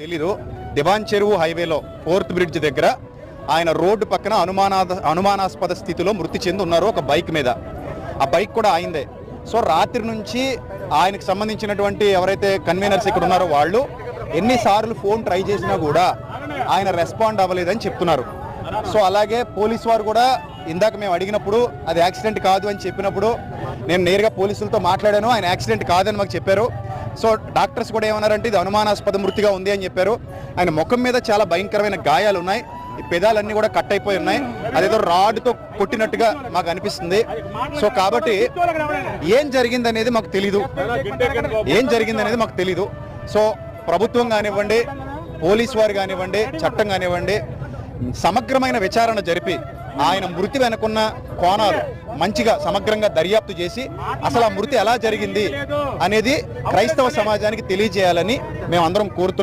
తెలీదు. దివాన్ చెరువు హైవేలో 4th బ్రిడ్జ్ దగ్గర ఆయన రోడ్డు పక్కన అనుమానాస్పద స్థితిలో మృతి చెంది ఉన్నారు ఒక బైక్ మీద. ఆ బైక్ కూడా ఆయిందే. సో రాత్రి నుంచి ఆయనకు సంబంధించినటువంటి ఎవరైతే కన్వీనర్స్ ఇక్కడ ఉన్నారో వాళ్ళు ఎన్నిసార్లు ఫోన్ ట్రై చేసినా కూడా ఆయన రెస్పాండ్ అవ్వలేదని చెప్తున్నారు. సో అలాగే పోలీసు వారు కూడా ఇందాక మేము అడిగినప్పుడు అది యాక్సిడెంట్ కాదు అని చెప్పినప్పుడు నేను నేరుగా పోలీసులతో మాట్లాడాను. ఆయన యాక్సిడెంట్ కాదని మాకు చెప్పారు. సో డాక్టర్స్ కూడా ఏమన్నారంటే ఇది అనుమానాస్పద మృతిగా ఉంది అని చెప్పారు. ఆయన ముఖం మీద చాలా భయంకరమైన గాయాలు ఉన్నాయి. ఈ పెదాలన్నీ కూడా కట్ అయిపోయి ఉన్నాయి. అదేదో రాడ్తో కొట్టినట్టుగా మాకు అనిపిస్తుంది. సో కాబట్టి ఏం జరిగింది అనేది మాకు తెలీదు. సో ప్రభుత్వం కానివ్వండి, పోలీసు వారు కానివ్వండి, చట్టం కానివ్వండి, సమగ్రమైన విచారణ జరిపి ఆయన మృతి వెనుకున్న కోణాలు మంచిగా సమగ్రంగా దర్యాప్తు చేసి అసలు ఆ మృతి ఎలా జరిగింది అనేది క్రైస్తవ సమాజానికి తెలియజేయాలని మేమందరం కోరుతున్నాం.